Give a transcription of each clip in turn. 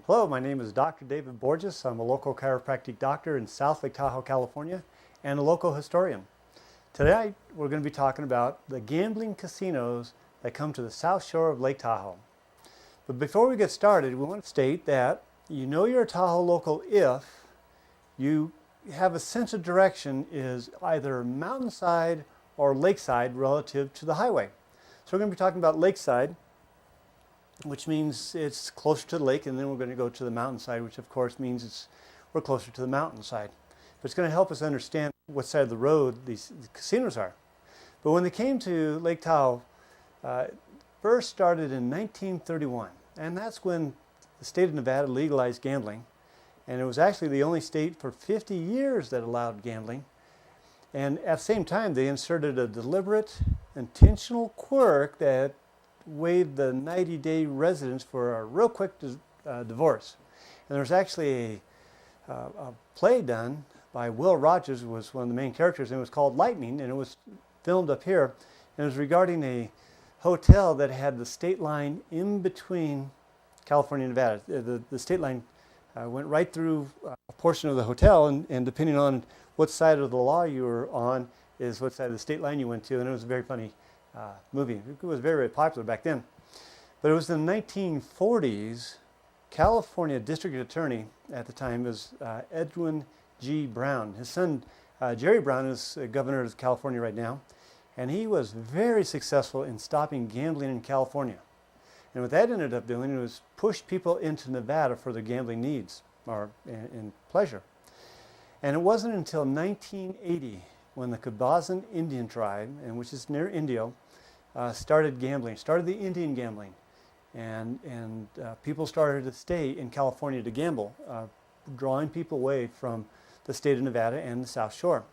Hello, my name is Dr. David Borges. I'm a local chiropractic doctor in South Lake Tahoe, California, and a local historian. Today, we're going to be talking about the gambling casinos that come to the south shore of Lake Tahoe. But before we get started, we want to state that you know you're a Tahoe local if you have a sense of direction is either mountainside or lakeside relative to the highway. So we're going to be talking about lakeside, which means it's closer to the lake, and then we're going to go to the mountainside, which of course means we're closer to the mountainside. But it's going to help us understand what side of the road the casinos are. But when they came to Lake Tahoe, first started in 1931, and that's when the state of Nevada legalized gambling, and it was actually the only state for 50 years that allowed gambling. And at the same time, they inserted a deliberate, intentional quirk that waived the 90-day residence for a real quick divorce. And there was actually a play done by Will Rogers, who was one of the main characters, and it was called Lightning, and it was filmed up here. And it was regarding a hotel that had the state line in between California and Nevada. The state line went right through a portion of the hotel, and depending on what side of the law you were on is what side of the state line you went to, and it was a very funny movie. It was very, very popular back then. But it was in the 1940s, California District Attorney at the time was Edwin G. Brown. His son, Jerry Brown, is governor of California right now, and he was very successful in stopping gambling in California. And what that ended up doing was push people into Nevada for their gambling needs or in pleasure. And it wasn't until 1980 when the Cabazon Indian tribe, and which is near Indio, started the Indian gambling. And people started to stay in California to gamble, drawing people away from the state of Nevada and the South Shore.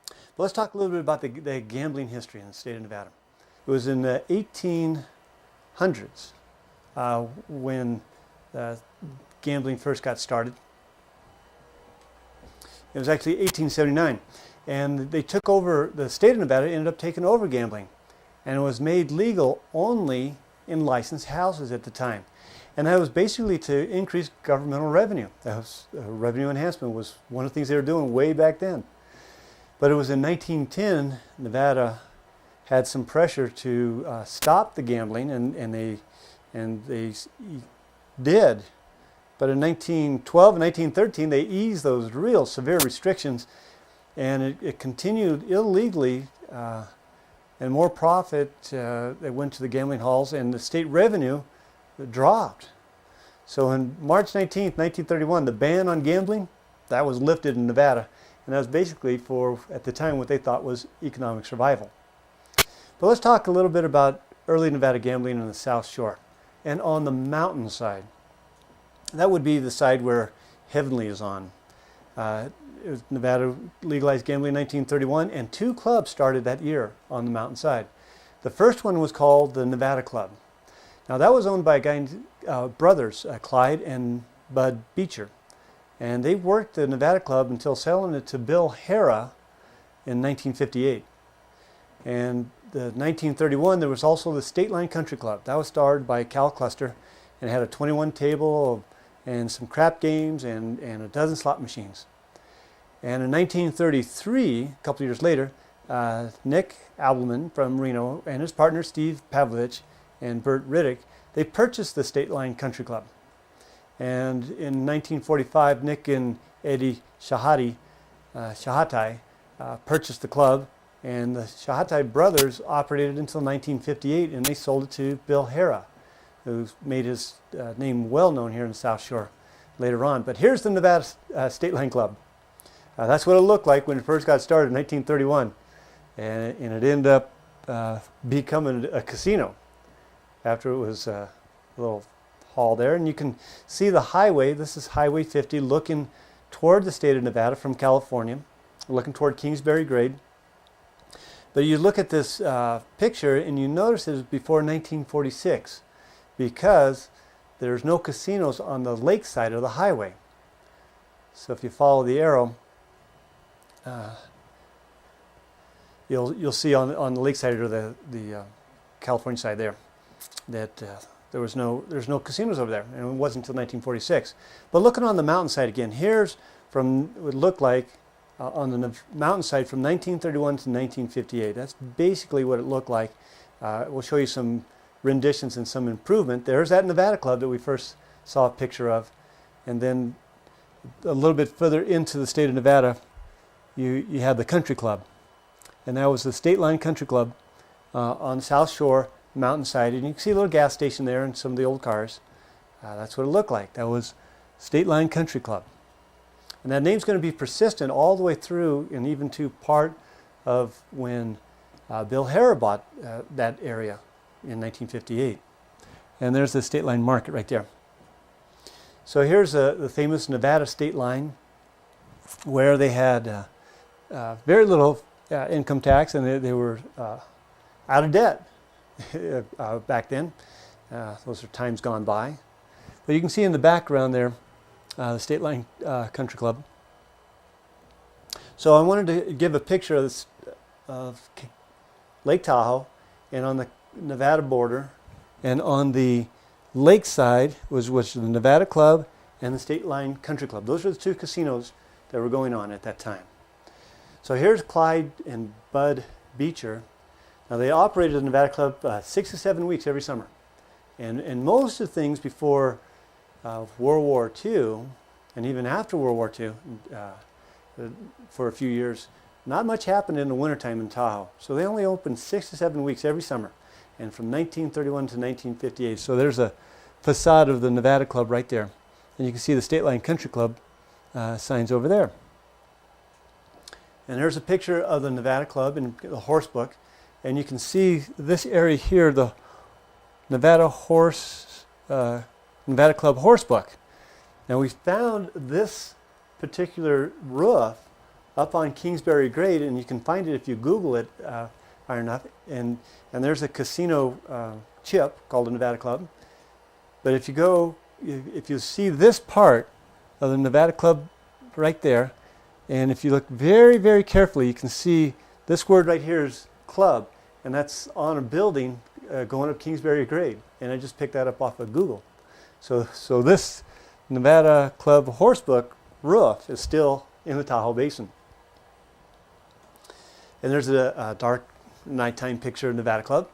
But let's talk a little bit about the gambling history in the state of Nevada. It was in the 1800s when gambling first got started. It was actually 1879. And they took over, the state of Nevada ended up taking over gambling. And it was made legal only in licensed houses at the time. And that was basically to increase governmental revenue. That was, revenue enhancement was one of the things they were doing way back then. But it was in 1910, Nevada had some pressure to stop the gambling, and they did. But in 1912 and 1913, they eased those real severe restrictions, and it continued illegally, and more profit that went to the gambling halls, and the state revenue dropped. So on March 19th, 1931, the ban on gambling, that was lifted in Nevada, and that was basically for, at the time, what they thought was economic survival. But let's talk a little bit about early Nevada gambling on the South Shore and on the mountainside. That would be the side where Heavenly is on. Nevada legalized gambling in 1931, and 2 clubs started that year on the mountainside. The first one was called the Nevada Club. Now that was owned by a guy, brothers, Clyde and Bud Beecher. And they worked the Nevada Club until selling it to Bill Harrah in 1958. And the 1931, there was also the State Line Country Club. That was started by Cal Cluster, and it had a 21 table and some crap games and a dozen slot machines. And in 1933, a couple of years later, Nick Abelman from Reno and his partner Steve Pavlovich and Bert Riddick, they purchased the State Line Country Club. And in 1945, Nick and Eddie Shahatai purchased the club, and the Shahatai brothers operated until 1958, and they sold it to Bill Harrah, who made his name well known here in the South Shore later on. But here's the Nevada State Line Club. That's what it looked like when it first got started in 1931, and it ended up becoming a casino after it was a little hall there. And you can see the highway. This is Highway 50 looking toward the state of Nevada from California, looking toward Kingsbury Grade. But you look at this picture and you notice it was before 1946 because there's no casinos on the lake side of the highway. So if you follow the arrow, you'll see on the lake side or the California side there that there's no casinos over there, and it wasn't until 1946. But looking on the mountainside again, here's from what it would look like on the mountainside from 1931 to 1958. That's basically what it looked like. We'll show you some renditions and some improvement. There's that Nevada Club that we first saw a picture of, and then a little bit further into the state of Nevada, you have the Country Club, and that was the State Line Country Club on the South Shore mountainside, and you can see a little gas station there and some of the old cars. That's what it looked like. That was State Line Country Club. And that name's going to be persistent all the way through and even to part of when Bill Harrah bought that area in 1958. And there's the State Line Market right there. So here's the famous Nevada State Line, where they had very little income tax, and they were out of debt back then. Those are times gone by. But you can see in the background there the State Line Country Club. So I wanted to give a picture of this, of Lake Tahoe, and on the Nevada border, and on the lake side was the Nevada Club and the State Line Country Club. Those were the two casinos that were going on at that time. So here's Clyde and Bud Beecher. Now they operated the Nevada Club 6 to 7 weeks every summer. And most of the things before World War II, and even after World War II, for a few years, not much happened in the wintertime in Tahoe. So they only opened 6 to 7 weeks every summer, and from 1931 to 1958. So there's a facade of the Nevada Club right there. And you can see the State Line Country Club signs over there. And there's a picture of the Nevada Club in the horse book. And you can see this area here, the Nevada Club horse book. Now we found this particular roof up on Kingsbury Grade, and you can find it if you Google it high enough. And there's a casino chip called the Nevada Club. But if you see this part of the Nevada Club right there, and if you look very, very carefully, you can see this word right here is club, and that's on a building going up Kingsbury Grade. And I just picked that up off of Google. So this Nevada Club horsebook roof is still in the Tahoe Basin. And there's a dark nighttime picture of Nevada Club.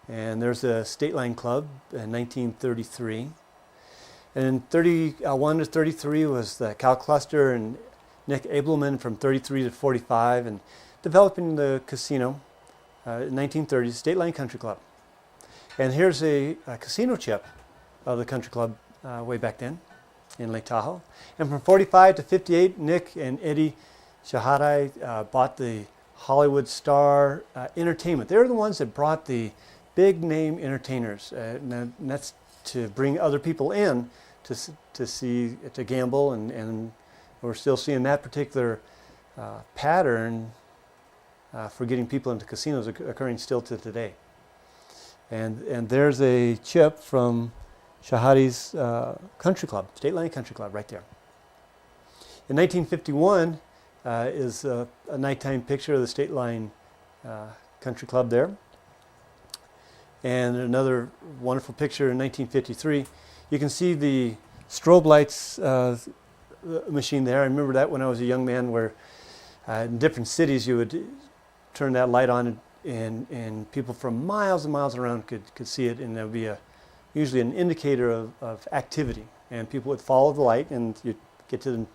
And there's the State Line Club in 1933. And in 31 to 33 was the Cal Cluster and Nick Abelman from 33 to 45, and developing the casino in 1930s, State Line Country Club. And here's a casino chip of the country club way back then in Lake Tahoe. And from 45 to 58, Nick and Eddie Shahatai bought the Hollywood Star Entertainment. They're the ones that brought the big name entertainers, and that's to bring other people in to see, to gamble, and we're still seeing that particular pattern for getting people into casinos occurring still to today. And there's a chip from Shahatai's Country Club, State Line Country Club, right there. In 1951 is a nighttime picture of the State Line Country Club there. And another wonderful picture in 1953. You can see the strobe lights machine there. I remember that when I was a young man, where in different cities you would turn that light on and people from miles and miles around could see it, and there would be usually an indicator of activity, and people would follow the light, and you'd get to the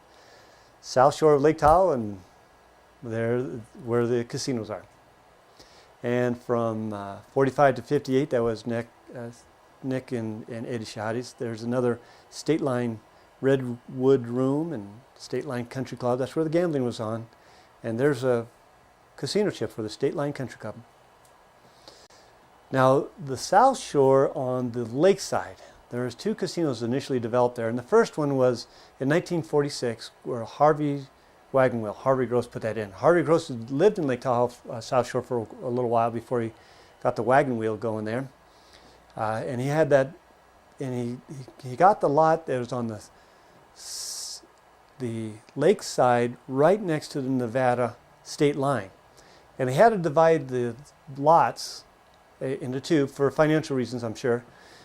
south shore of Lake Tahoe, and there where the casinos are. And from 45 to 58, that was Nick and Eddie Shahadi's. There's another State Line Redwood Room and State Line Country Club. That's where the gambling was on. And there's a casino chip for the State Line Country Club. Now, the South Shore on the lakeside, there's two casinos initially developed there. And the first one was in 1946, where Harvey Wagon Wheel, Harvey Gross put that in. Harvey Gross had lived in Lake Tahoe, South Shore for a little while before he got the wagon wheel going there. And he had that, and he got the lot that was on the lakeside right next to the Nevada state line. And they had to divide the lots into two for financial reasons, I'm sure.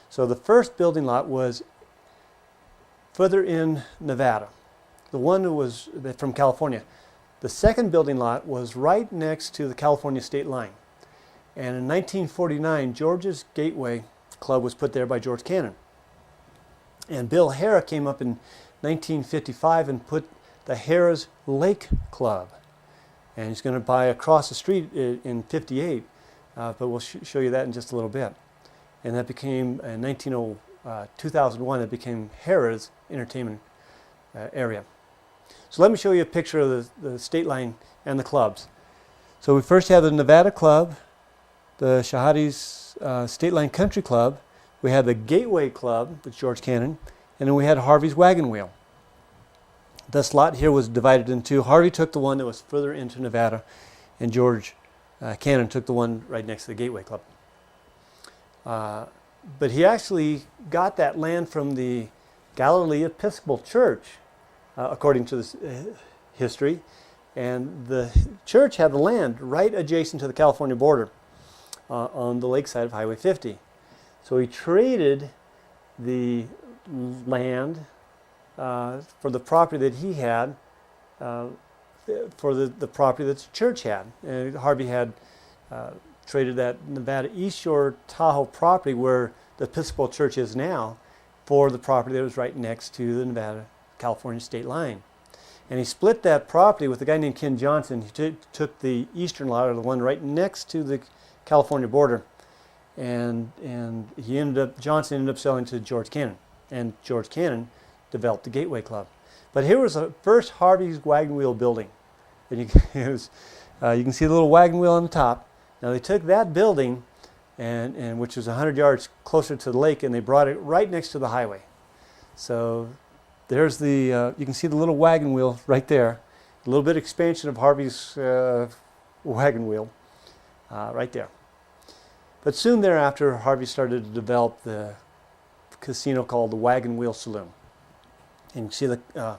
So the first building lot was further in Nevada. The one that was from California. The second building lot was right next to the California state line. And in 1949, George's Gateway Club was put there by George Cannon. And Bill Harrah came up in 1955 and put the Harrah's Lake Club. And he's going to buy across the street in 58, but we'll show you that in just a little bit. And that became, in 2001, it became Harrah's entertainment area. So let me show you a picture of the state line and the clubs. So we first have the Nevada Club, the Shahadi's State Line Country Club. We had the Gateway Club with George Cannon, and then we had Harvey's Wagon Wheel. This lot here was divided in two. Harvey took the one that was further into Nevada, and George Cannon took the one right next to the Gateway Club. But he actually got that land from the Galilee Episcopal Church, according to this history, and the church had the land right adjacent to the California border on the lakeside of Highway 50. So he traded the land for the property that he had for the property that the church had. And Harvey had traded that Nevada East Shore Tahoe property where the Episcopal Church is now for the property that was right next to the Nevada California state line. And he split that property with a guy named Ken Johnson. He took the eastern lot, or the one right next to the California border, and Johnson ended up selling to George Cannon, and George Cannon developed the Gateway Club. But here was the first Harvey's Wagon Wheel building. And you can see the little wagon wheel on the top. Now they took that building, and which was 100 yards closer to the lake, and they brought it right next to the highway. So there's the, you can see the little wagon wheel right there. A little bit expansion of Harvey's wagon wheel right there. But soon thereafter, Harvey started to develop the casino called the Wagon Wheel Saloon. And you see there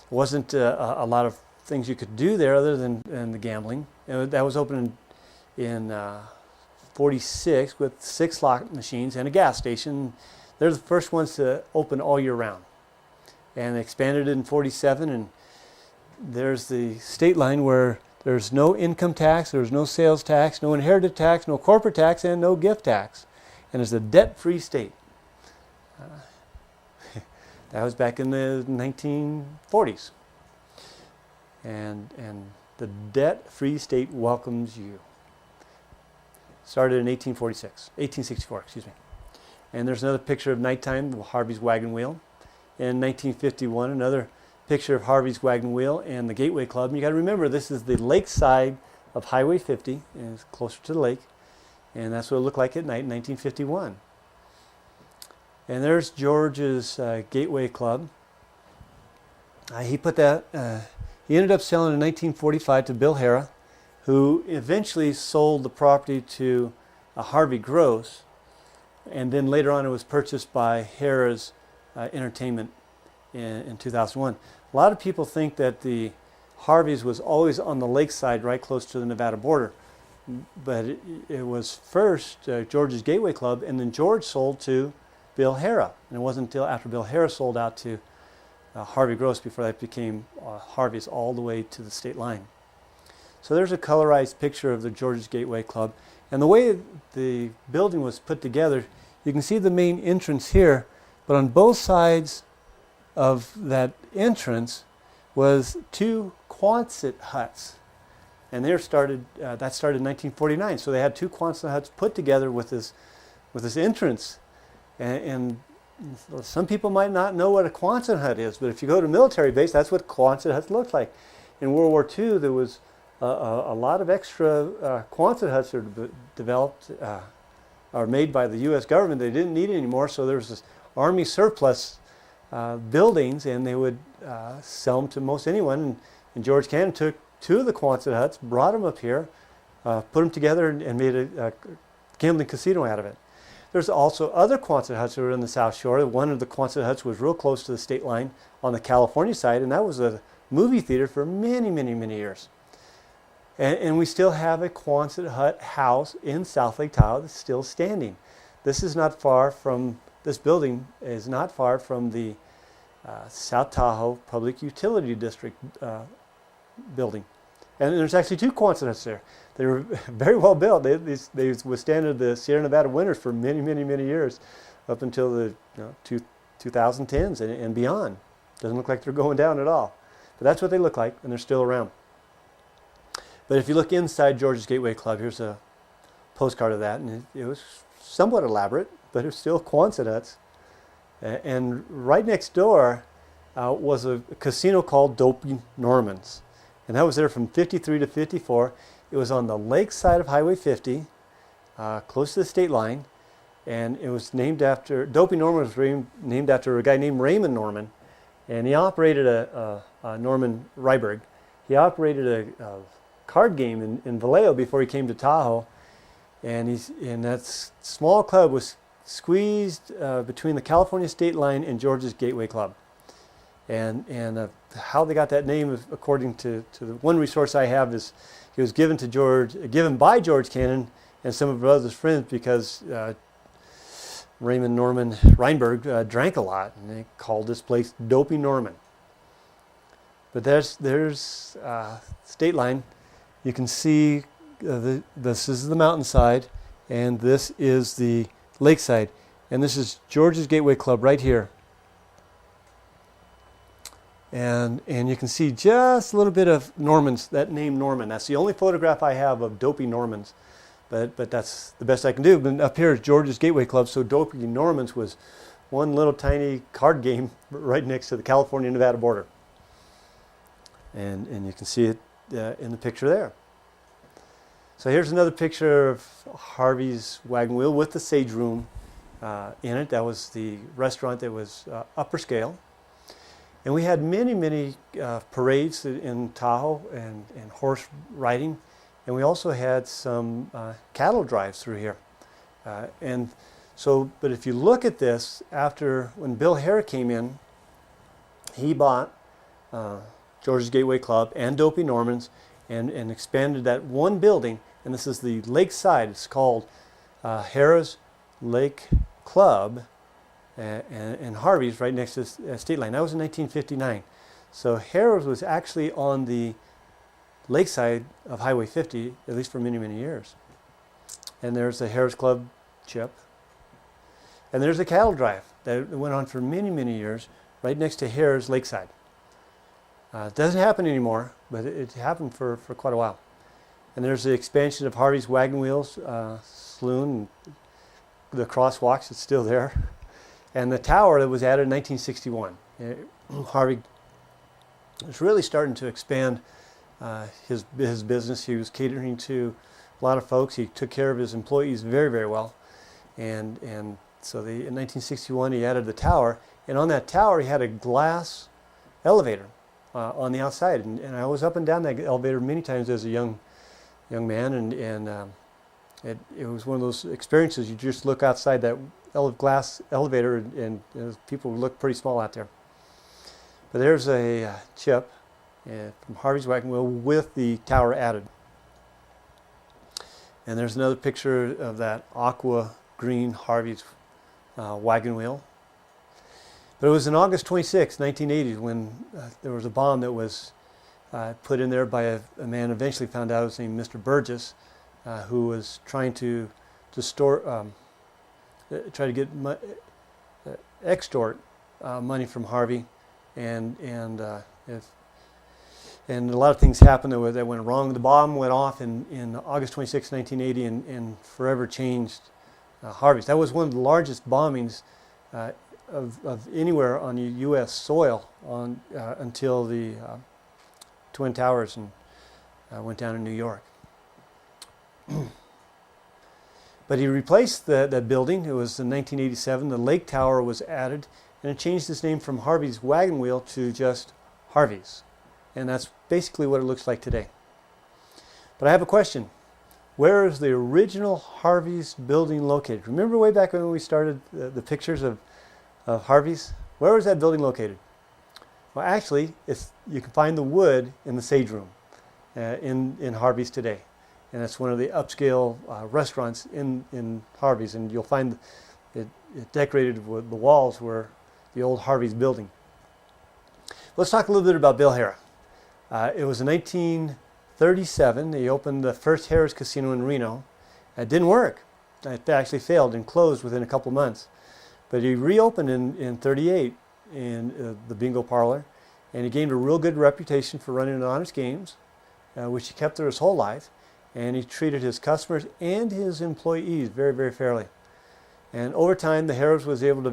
wasn't a lot of things you could do there other than the gambling. And that was opened in 46 with 6 slot machines and a gas station. They're the first ones to open all year round. And they expanded in 47, and there's the state line where there's no income tax, there's no sales tax, no inherited tax, no corporate tax, and no gift tax. And it's a debt-free state. That was back in the 1940s. And the debt-free state welcomes you. Started in 1864, excuse me. And there's another picture of nighttime of Harvey's Wagon Wheel. In 1951, another picture of Harvey's Wagon Wheel and the Gateway Club. And you got to remember, this is the lakeside of Highway 50, and it's closer to the lake. And that's what it looked like at night in 1951. And there's George's Gateway Club. He put that, he ended up selling in 1945 to Bill Harrah, who eventually sold the property to Harvey Gross. And then later on it was purchased by Harrah's Entertainment in 2001. A lot of people think that the Harvey's was always on the lakeside right close to the Nevada border. But it was first George's Gateway Club, and then George sold to Bill Harrah. And it wasn't until after Bill Harrah sold out to Harvey Gross before that became Harvey's all the way to the state line. So there's a colorized picture of the George's Gateway Club. And the way the building was put together, you can see the main entrance here, but on both sides of that entrance was two Quonset huts. And that started in 1949. So they had two Quonset huts put together with this entrance. And some people might not know what a Quonset hut is, but if you go to a military base, that's what Quonset huts look like. In World War II, there was a lot of extra Quonset huts that were developed or made by the U.S. government. They didn't need it anymore, so there was this Army surplus buildings, and they would sell them to most anyone. And George Cannon took two of the Quonset huts, brought them up here, put them together, and made a gambling casino out of it. There's also other Quonset huts that were in the South Shore. One of the Quonset huts was real close to the state line on the California side, and that was a movie theater for many, many, many years. And we still have a Quonset hut house in South Lake Tahoe that's still standing. This building is not far from the South Tahoe Public Utility District building. And there's actually two Quonset huts there. They were very well built. They withstood the Sierra Nevada winters for many, many, many years, up until the 2010s and beyond. Doesn't look like they're going down at all. But that's what they look like, and they're still around. But if you look inside George's Gateway Club, here's a postcard of that, and it was somewhat elaborate, but it was still Quonset huts. And right next door was a casino called Dopey Norman's. And that was there from 53 to 54. It was on the lake side of Highway 50, close to the state line. And it was named after, Dopey Norman was named after a guy named Raymond Norman. And he operated Norman Ryberg. He operated a card game in Vallejo before he came to Tahoe. And that small club was squeezed between the California state line and George's Gateway Club. And how they got that name, according to the one resource I have, is he was given by George Cannon and some of his other friends because Raymond Norman Reinberg drank a lot, and they called this place Dopey Norman. But there's state line. You can see this is the mountainside, and this is the lakeside, and this is George's Gateway Club right here. And you can see just a little bit of Norman's, that name Norman. That's the only photograph I have of Dopey Norman's, but that's the best I can do. But up here is George's Gateway Club, so Dopey Norman's was one little tiny card game right next to the California-Nevada border. And you can see it in the picture there. So here's another picture of Harvey's Wagon Wheel with the Sage Room in it. That was the restaurant that was upper scale. And we had many, many parades in Tahoe and horse riding. And we also had some cattle drives through here. But if you look at this, when Bill Hare came in, he bought George's Gateway Club and Dopey Norman's and expanded that one building. And this is the lakeside. It's called Harrah's Lake Club. And Harvey's right next to the state line. That was in 1959. So Harrah's was actually on the lakeside of Highway 50, at least for many, many years. And there's the Harrah's Club chip. And there's a cattle drive that went on for many, many years right next to Harrah's lakeside. It doesn't happen anymore, but it happened for quite a while. And there's the expansion of Harvey's Wagon Wheels saloon. The crosswalks, it's still there. And the tower that was added in 1961. Harvey was really starting to expand his business. He was catering to a lot of folks. He took care of his employees very, very well. And so in 1961 he added the tower. And on that tower he had a glass elevator on the outside. And I was up and down that elevator many times as a young man. And it was one of those experiences. You just look outside that glass elevator and people look pretty small out there. But there's a chip from Harvey's Wagon Wheel with the tower added. And there's another picture of that aqua green Harvey's wagon wheel. But it was on August 26, 1980, when there was a bomb that was put in there by a man eventually found out was named Mr. Borges, who was trying to store, try to get extort money from Harvey, and a lot of things happened that went wrong. The bomb went off in August 26, 1980, and forever changed Harvey's. That was one of the largest bombings of anywhere on U.S. soil until the Twin Towers went down in New York. But he replaced that building. It was in 1987. The Lake Tower was added, and it changed its name from Harvey's Wagon Wheel to just Harvey's. And that's basically what it looks like today. But I have a question. Where is the original Harvey's building located? Remember way back when we started the pictures of Harvey's? Where was that building located? Well, actually, you can find the wood in the Sage Room in Harvey's today. And it's one of the upscale restaurants in Harvey's. And you'll find it decorated with the walls were the old Harvey's building. Let's talk a little bit about Bill Harrah. It was in 1937. He opened the first Harrah's Casino in Reno. It didn't work. It actually failed and closed within a couple of months. But he reopened in 38 in the bingo parlor, and he gained a real good reputation for running honest games, which he kept there his whole life. And he treated his customers and his employees very, very fairly. And over time, the Harrah's was able to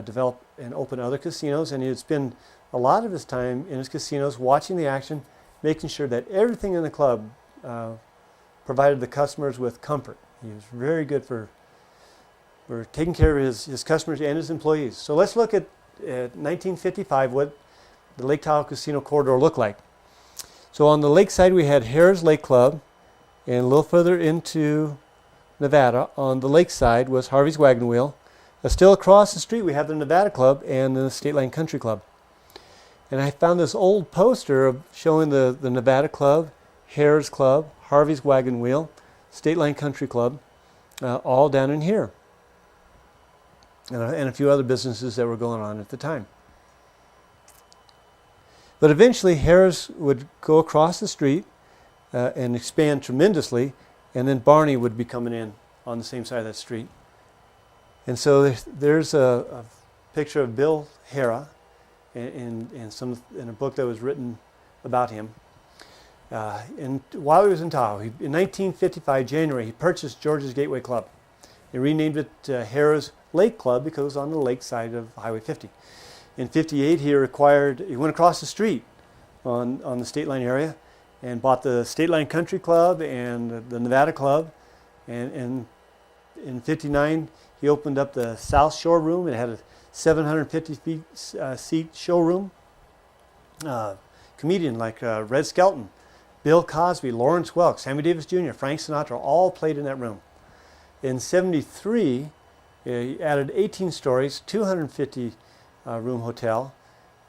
develop and open other casinos, and he would spend a lot of his time in his casinos watching the action, making sure that everything in the club provided the customers with comfort. He was very good for taking care of his customers and his employees. So let's look at 1955, what the Lake Tahoe Casino corridor looked like. So on the lake side, we had Harrah's Lake Club, and a little further into Nevada, on the lake side, was Harvey's Wagon Wheel. Still across the street, we have the Nevada Club and the State Line Country Club. And I found this old poster showing the Nevada Club, Harrah's Club, Harvey's Wagon Wheel, State Line Country Club, all down in here. And a few other businesses that were going on at the time. But eventually, Harrah's would go across the street and expand tremendously, and then Barney would be coming in on the same side of that street. And so there's a picture of Bill Harrah in a book that was written about him. And while he was in Tahoe, in 1955, January, he purchased George's Gateway Club. He renamed it Harrah's Lake Club because it was on the lake side of Highway 50. In 58, he went across the street on the State Line area and bought the State Line Country Club and the Nevada Club. And in 59, he opened up the South Shore Room. It had a 750 seat showroom. Comedian like Red Skelton, Bill Cosby, Lawrence Welk, Sammy Davis Jr., Frank Sinatra all played in that room. In 73, he added 18 stories, 250 room hotel,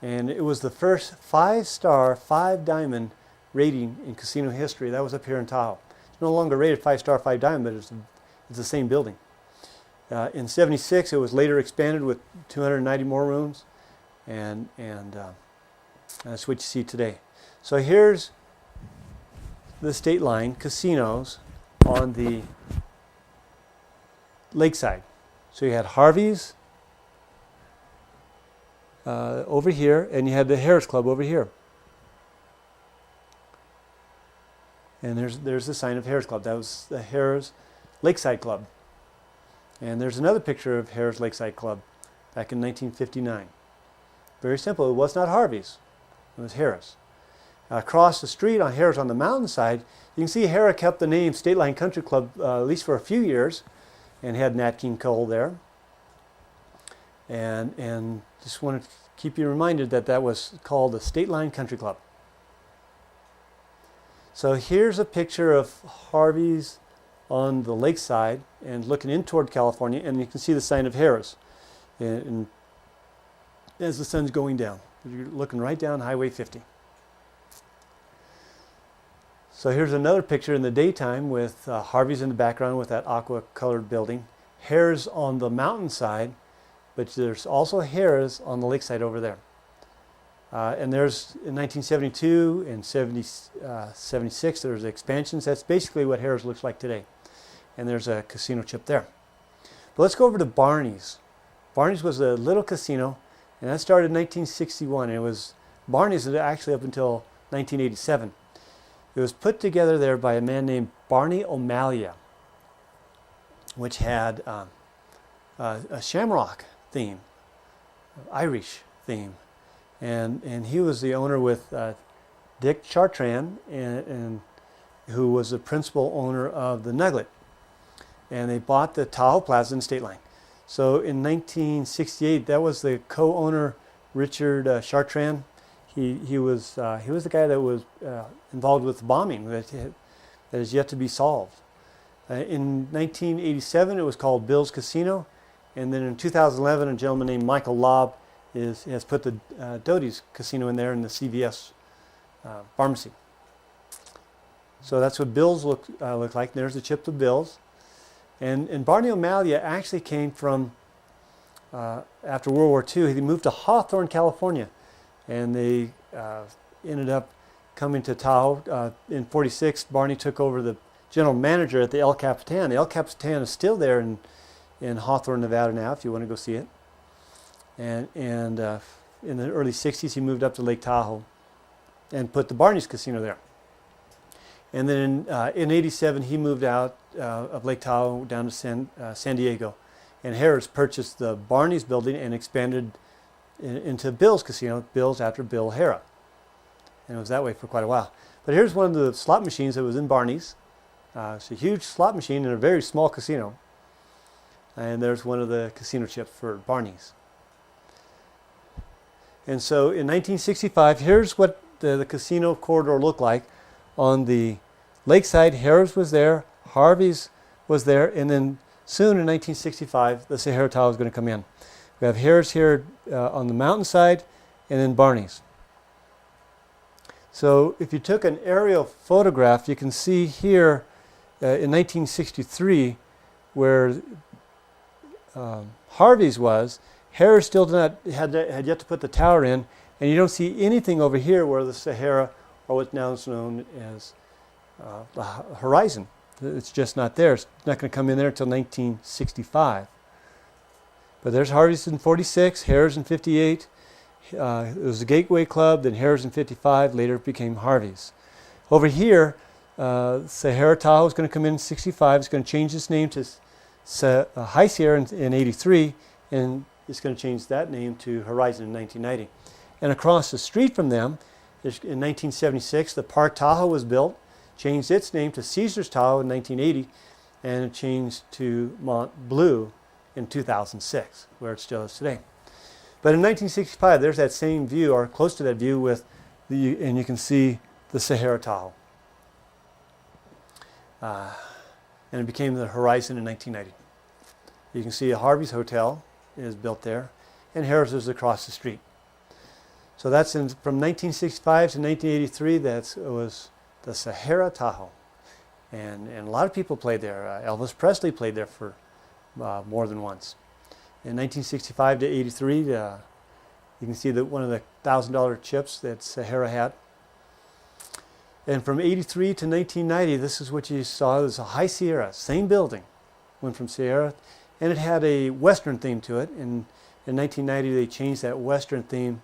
and it was the first 5-star, 5-diamond rating in casino history. That was up here in Tahoe. It's no longer rated 5-star, 5-diamond, but it's the same building. In 76, it was later expanded with 290 more rooms, and that's what you see today. So here's the State Line casinos on the lakeside. So you had Harvey's over here, and you had the Harrah's Club over here. And there's the sign of Harrah's Club. That was the Harrah's Lakeside Club. And there's another picture of Harrah's Lakeside Club back in 1959. Very simple. It was not Harvey's. It was Harrah's. Across the street on Harrah's on the mountainside, you can see Harrah kept the name State Line Country Club at least for a few years, and had Nat King Cole there. And just wanted to keep you reminded that was called the State Line Country Club. So here's a picture of Harvey's on the lakeside and looking in toward California, and you can see the sign of Harrah's. And as the sun's going down, you're looking right down Highway 50. So here's another picture in the daytime with Harvey's in the background with that aqua-colored building. Harrah's on the mountainside, but there's also Harrah's on the lakeside over there. And there's in 1972 and 76, there's expansions. That's basically what Harrah's looks like today. And there's a casino chip there. But let's go over to Barney's. Barney's was a little casino, and that started in 1961. And it was Barney's actually up until 1987. It was put together there by a man named Barney O'Malia, which had a shamrock theme, Irish theme. And he was the owner with Dick Chartrand, and who was the principal owner of the Nugget. And they bought the Tahoe Plaza in State Line. So in 1968, that was the co-owner, Richard Chartrand. He was the guy that was involved with the bombing that is yet to be solved. In 1987, it was called Bill's Casino, and then in 2011, a gentleman named Michael Lobb has put the Doty's Casino in there in the CVS pharmacy. So that's what Bill's look like. There's the chip of Bill's. And Barney O'Malia actually came from, after World War II, he moved to Hawthorne, California. And they ended up coming to Tahoe. In 46, Barney took over the general manager at the El Capitan. The El Capitan is still there in Hawthorne, Nevada now, if you want to go see it. And in the early 60s, he moved up to Lake Tahoe and put the Barney's Casino there. And then in 87, he moved out of Lake Tahoe down to San Diego. And Harrah's purchased the Barney's building and expanded into Bill's Casino, Bill's after Bill Harrah. And it was that way for quite a while. But here's one of the slot machines that was in Barney's. It's a huge slot machine in a very small casino. And there's one of the casino chips for Barney's. And so in 1965, here's what the casino corridor looked like. On the lakeside, Harrah's was there, Harvey's was there, and then soon in 1965, the Sahara Tahoe is going to come in. We have Harrah's here on the mountainside, and then Barney's. So if you took an aerial photograph, you can see here in 1963 where Harvey's was. Harrah's still had yet to put the tower in, and you don't see anything over here where the Sahara, or what's now known as the horizon. It's just not there. It's not going to come in there until 1965. But there's Harvey's in 46, Harrah's in 58. It was the Gateway Club, then Harrah's in 55, later it became Harvey's. Over here, Sahara Tahoe is going to come in 65. It's going to change its name to High Sierra in 83, and it's going to change that name to Horizon in 1990. And across the street from them, in 1976, the Park Tahoe was built, changed its name to Caesar's Tahoe in 1980, and it changed to Mont Bleu in 2006, where it still is today. But in 1965, there's that same view, or close to that view, and you can see the Sahara Tahoe. And it became the Horizon in 1990. You can see a Harvey's Hotel is built there, and Harrah's is across the street. So that's from 1965 to 1983, that was the Sahara Tahoe. And a lot of people played there. Elvis Presley played there for more than once. In 1965 to 83, you can see that one of the $1,000 chips that Sahara had. And from 83 to 1990, this is what you saw. It was a High Sierra, same building. Went from Sierra, and it had a Western theme to it. And in 1990, they changed that Western theme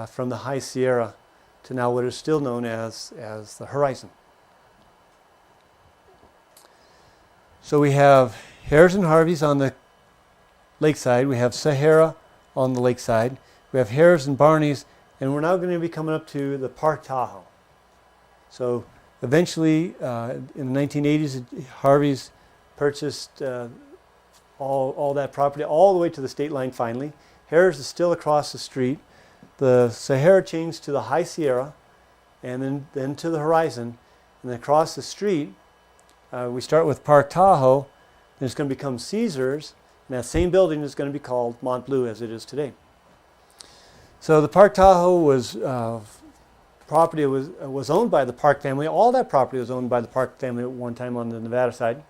from the High Sierra to now what is still known as the Horizon. So we have Harrah's and Harvey's on the lakeside. We have Sahara on the lakeside. We have Harrah's and Barney's, and we're now going to be coming up to the Park Tahoe. So eventually, in the 1980s, Harvey's purchased all that property all the way to the state line finally. Harrah's is still across the street. The Sahara changed to the High Sierra, and then to the Horizon. And then across the street, we start with Park Tahoe, then it's going to become Caesar's, and that same building is going to be called Mont Bleu as it is today. So the Park Tahoe was property was owned by the Park family. All that property was owned by the Park family at one time on the Nevada side.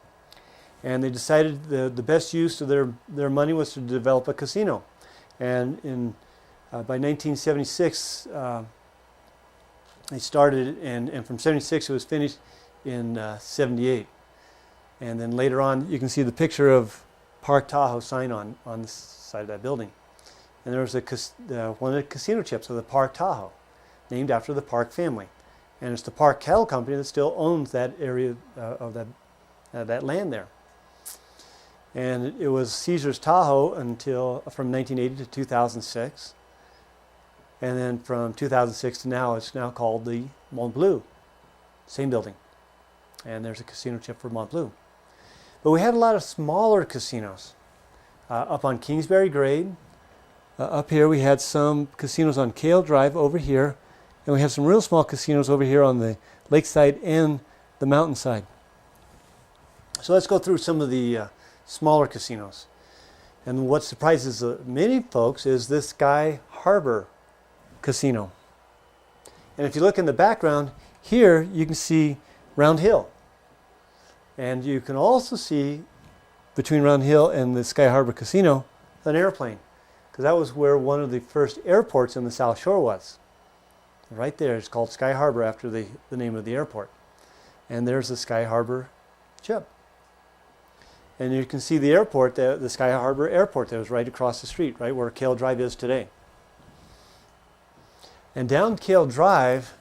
And they decided the best use of their money was to develop a casino. And in By 1976, they started, and from 76 it was finished in 78. And then later on, you can see the picture of Park Tahoe sign on the side of that building. And there was one of the casino chips of the Park Tahoe, named after the Park family. And it's the Park Cattle Company that still owns that area of that land there. And it was Caesar's Tahoe until from 1980 to 2006. And then from 2006 to now, it's now called the Mont Bleu. Same building. And there's a casino chip for Mont Bleu. But we had a lot of smaller casinos. Up on Kingsbury Grade. Up here we had some casinos on Cale Drive over here. And we have some real small casinos over here on the lakeside and the mountainside. So let's go through some of the smaller casinos. And what surprises many folks is this Sky Harbor Casino. And if you look in the background, here you can see Round Hill. And you can also see between Round Hill and the Sky Harbor Casino an airplane, because that was where one of the first airports in the South Shore was. Right there, it's called Sky Harbor after the name of the airport. And there's the Sky Harbor chip. And you can see the airport, the Sky Harbor Airport that was right across the street, right where Cale Drive is today. And down Cale Drive,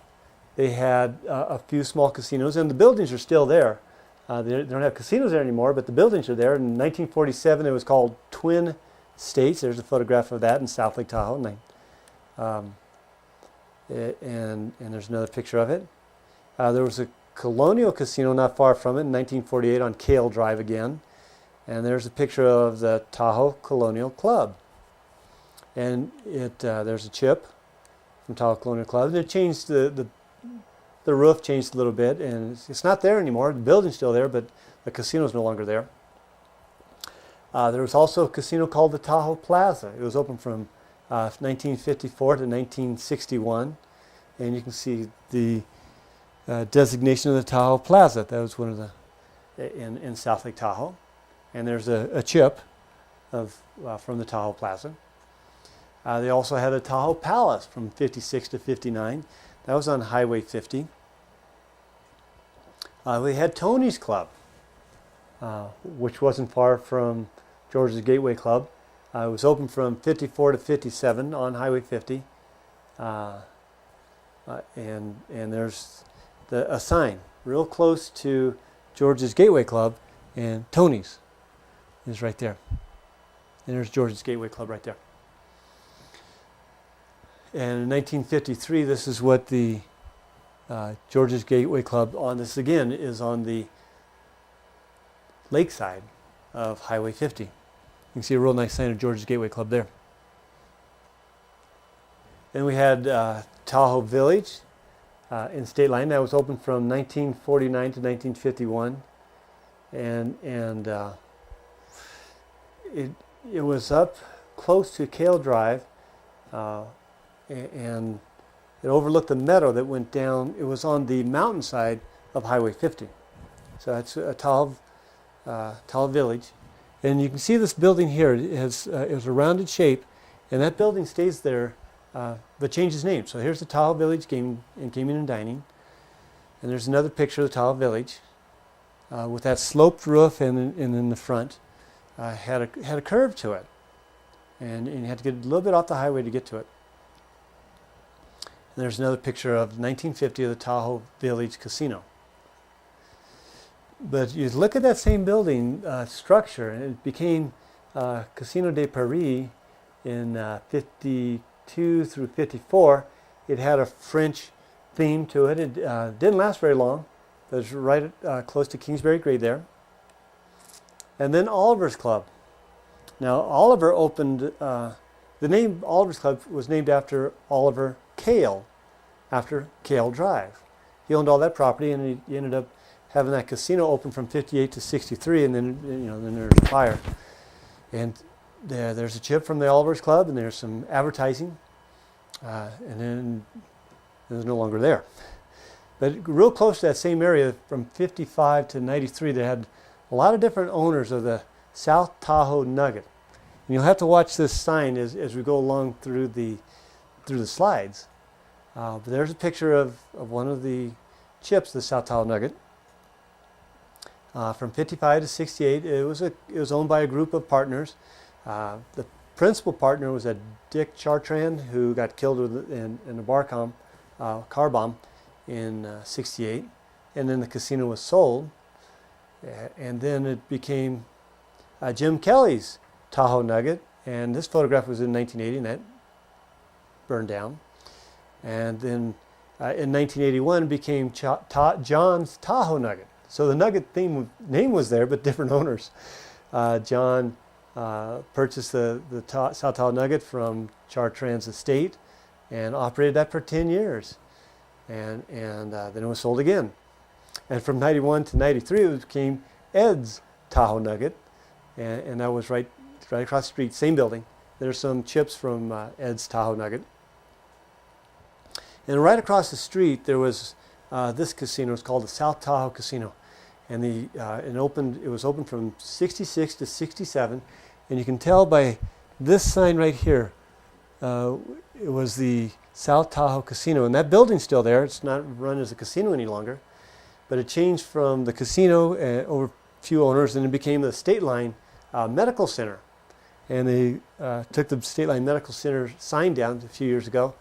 they had a few small casinos, and the buildings are still there. They don't have casinos there anymore, but the buildings are there. In 1947, it was called Twin States. There's a photograph of that in South Lake Tahoe. And there's another picture of it. There was a Colonial Casino not far from it in 1948 on Cale Drive again. And there's a picture of the Tahoe Colonial Club. And there's a chip from Tahoe Colonial Club. And it changed, the roof changed a little bit, and it's not there anymore. The building's still there, but the casino's no longer there. There was also a casino called the Tahoe Plaza. It was open from 1954 to 1961. And you can see the designation of the Tahoe Plaza. That was one of the, in South Lake Tahoe. And there's a chip from the Tahoe Plaza. They also had a Tahoe Palace from 56 to 59. That was on Highway 50. We had Tony's Club, which wasn't far from George's Gateway Club. It was open from 54 to 57 on Highway 50. And there's a sign real close to George's Gateway Club, and Tony's is right there. And there's George's Gateway Club right there. And in 1953, this is what the George's Gateway Club this again is on the lakeside of Highway 50. You can see a real nice sign of George's Gateway Club there. Then we had Tahoe Village in State Line. That was open from 1949 to 1951. And it was up close to Cale Drive, and it overlooked the meadow that went down. It was on the mountainside of Highway 50. So that's a Tahoe Village. And you can see this building here. It has a rounded shape, and that building stays there, but changes name. So here's the Tahoe Village Gaming and Dining. And there's another picture of the Tahoe Village with that sloped roof, and in the front had a curve to it, and you had to get a little bit off the highway to get to it. And there's another picture of 1950 of the Tahoe Village Casino. But you look at that same building structure, and it became Casino de Paris in 52 through 54. It had a French theme to it. It didn't last very long. It was right close to Kingsbury Grade there. And then Oliver's Club. Now Oliver opened, the name Oliver's Club was named after Oliver Cale, after Cale Drive. He owned all that property, and he ended up having that casino open from 58 to 63, and then there's a fire. And there's a chip from the Oliver's Club, and there's some advertising, and then it was no longer there. But real close to that same area, from 55 to 93, they had a lot of different owners of the South Tahoe Nugget. And you'll have to watch this sign as we go along through the slides. But there's a picture of one of the chips, the South Tahoe Nugget. From 55 to 68, it was owned by a group of partners. The principal partner was a Dick Chartrand, who got killed in a car bomb in 68. And then the casino was sold. And then it became Jim Kelly's Tahoe Nugget. And this photograph was in 1980, and that burned down. And then in 1981, it became John's Tahoe Nugget. So the Nugget name was there, but different owners. John purchased the South Tahoe Nugget from Chartrand's estate and operated that for 10 years. And then it was sold again. And from 91 to 93, it became Ed's Tahoe Nugget. And that was right across the street, same building. There's some chips from Ed's Tahoe Nugget. And right across the street, there was this casino. It's called the South Tahoe Casino. And it was open from 66 to 67. And you can tell by this sign right here, it was the South Tahoe Casino. And that building's still there. It's not run as a casino any longer. But it changed from the casino over a few owners, and it became the State Line Medical Center. And they took the State Line Medical Center sign down a few years ago.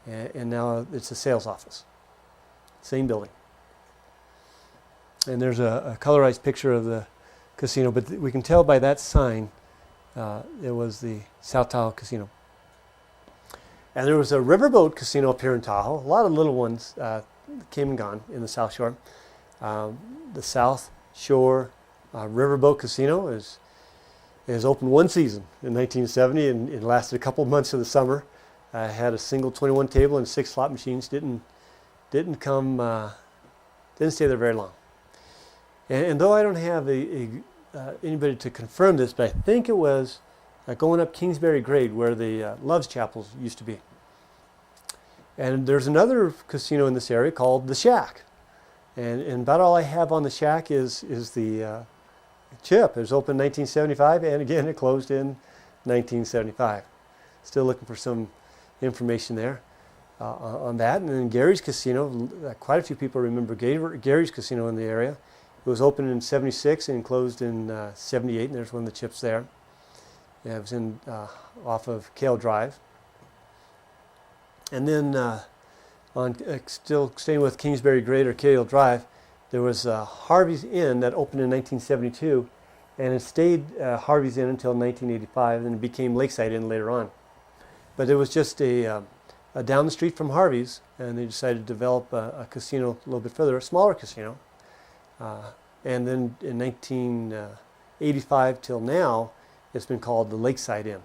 And now it's a sales office. Same building. And there's a colorized picture of the casino, but we can tell by that sign it was the South Tahoe Casino. And there was a riverboat casino up here in Tahoe. A lot of little ones came and gone in the South Shore. The South Shore Riverboat Casino is open one season in 1970, and it lasted a couple of months of the summer. Had a single 21 table and 6 slot machines. Didn't stay there very long. And though I don't have anybody to confirm this, but I think it was going up Kingsbury Grade where the Love's Chapels used to be. And there's another casino in this area called the Shack. And about all I have on the Shack is the chip. It was open in 1975, and again it closed in 1975. Still looking for some information there on that. And then Gary's Casino, quite a few people remember Gary's Casino in the area. It was opened in 76 and closed in 78, and there's one of the chips there. Yeah, it was off of Kale Drive. And then still staying with Kingsbury Grade or Kale Drive, there was Harvey's Inn that opened in 1972, and it stayed Harvey's Inn until 1985, and it became Lakeside Inn later on. But it was just a down the street from Harvey's, and they decided to develop a casino a little bit further, a smaller casino. And then in 1985 till now, it's been called the Lakeside Inn.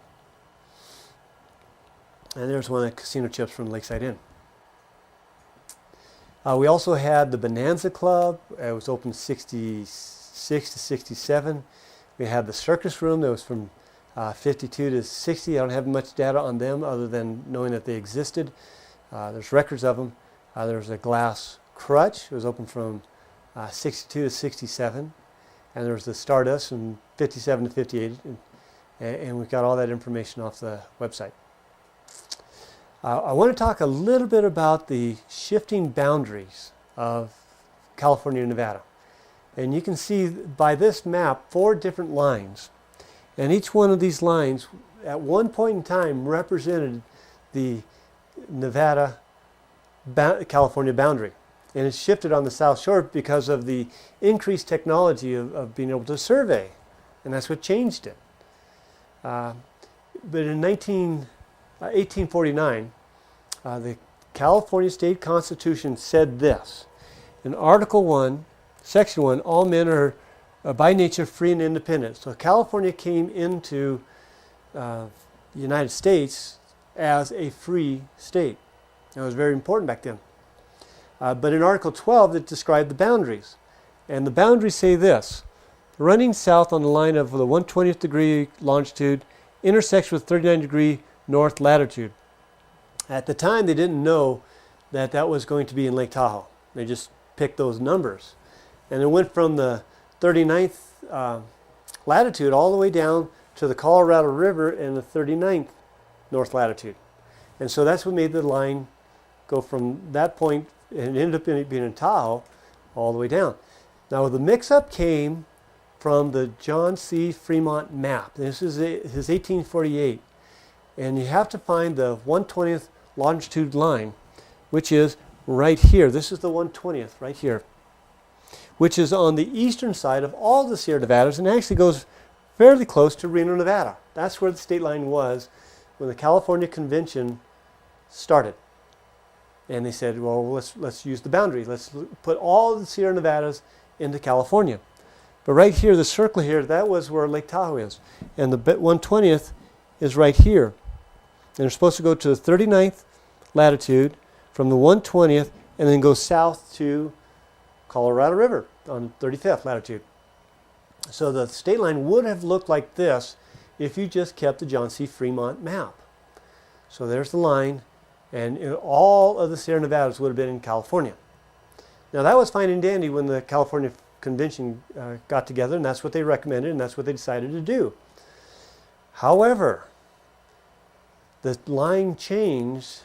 And there's one of the casino chips from Lakeside Inn. We also had the Bonanza Club. It was open 66 to 67. We had the Circus Room that was from 52 to 60. I don't have much data on them other than knowing that they existed. There's records of them. There's a Glass Crutch. It was open from 62 to 67. And there was the Stardust from 57 to 58. And we've got all that information off the website. I want to talk a little bit about the shifting boundaries of California and Nevada. And you can see by this map 4 different lines. And each one of these lines at one point in time represented the Nevada-California boundary. And it's shifted on the South Shore because of the increased technology of being able to survey. And that's what changed it. But in 1849, the California State Constitution said this. In Article 1, Section 1, all men are by nature free and independent. So California came into the United States as a free state. That was very important back then. But in Article 12, it described the boundaries. And the boundaries say this: running south on the line of the 120th degree longitude intersects with 39 degree north latitude. At the time, they didn't know that that was going to be in Lake Tahoe. They just picked those numbers. And it went from the 39th latitude all the way down to the Colorado River and the 39th north latitude. And so that's what made the line go from that point, and it ended up being in Tahoe, all the way down. Now the mix-up came from the John C. Fremont map. This is his 1848. And you have to find the 1/20th longitude line, which is right here. This is the 1/20th right here, which is on the eastern side of all the Sierra Nevadas and actually goes fairly close to Reno, Nevada. That's where the state line was when the California Convention started. And they said, well, let's use the boundary. Let's put all the Sierra Nevadas into California. But right here, the circle here, that was where Lake Tahoe is. And the 1/20th is right here. And they're supposed to go to the 39th latitude from the 1/20th and then go south to Colorado River on 35th latitude. So the state line would have looked like this if you just kept the John C. Fremont map. So there's the line, and all of the Sierra Nevadas would have been in California. Now that was fine and dandy when the California Convention got together, and that's what they recommended, and that's what they decided to do. However, the line changed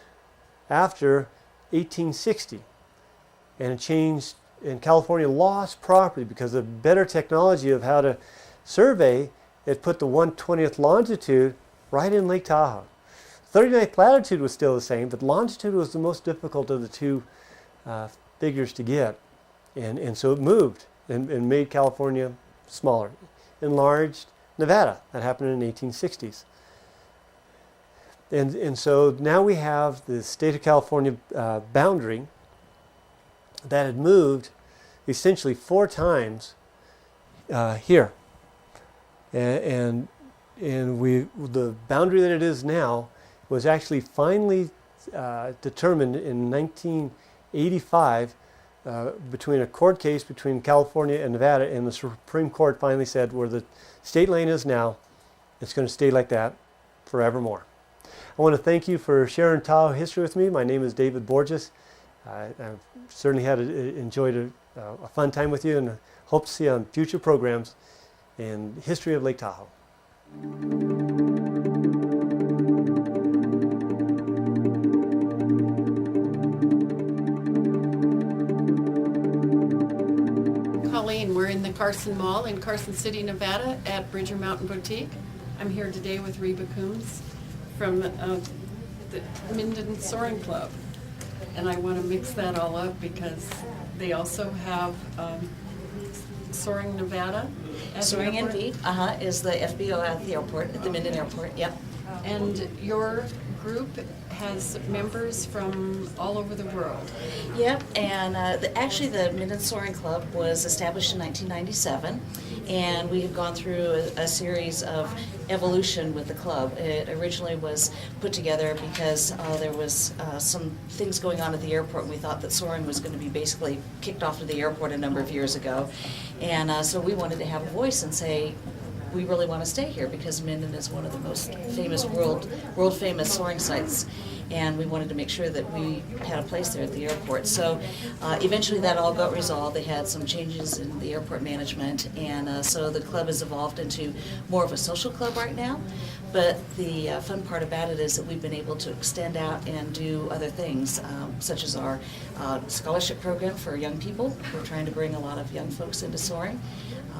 after 1860, and it changed, and California lost property because of better technology of how to survey. It put the 1/20th longitude right in Lake Tahoe. 39th latitude was still the same, but longitude was the most difficult of the two figures to get. And so it moved and made California smaller. Enlarged Nevada. That happened in the 1860s. And so now we have the state of California boundary that had moved essentially 4 times here. And the boundary that it is now was actually finally determined in 1985 between a court case between California and Nevada, and the Supreme Court finally said where the state line is now, it's going to stay like that forevermore. I want to thank you for sharing Tahoe history with me. My name is David Borges. I've certainly enjoyed a fun time with you, and hope to see you on future programs in history of Lake Tahoe. Colleen, we're in the Carson Mall in Carson City, Nevada at Bridger Mountain Boutique. I'm here today with Reba Coonz from the Minden Soaring Club. And I want to mix that all up because they also have Soaring Nevada at Soaring the airport. NV is the FBO at the airport, at the Minden Airport, yep. And your group has members from all over the world. Yep, and actually the Minden Soaring Club was established in 1997, and we have gone through a series of evolution with the club. It originally was put together because there was some things going on at the airport, and we thought that soaring was going to be basically kicked off to the airport a number of years ago. And so we wanted to have a voice and say, we really want to stay here because Minden is one of the most famous, world famous soaring sites, and we wanted to make sure that we had a place there at the airport. So eventually that all got resolved. They had some changes in the airport management, and so the club has evolved into more of a social club right now. But the fun part about it is that we've been able to extend out and do other things, such as our scholarship program for young people. We're trying to bring a lot of young folks into soaring.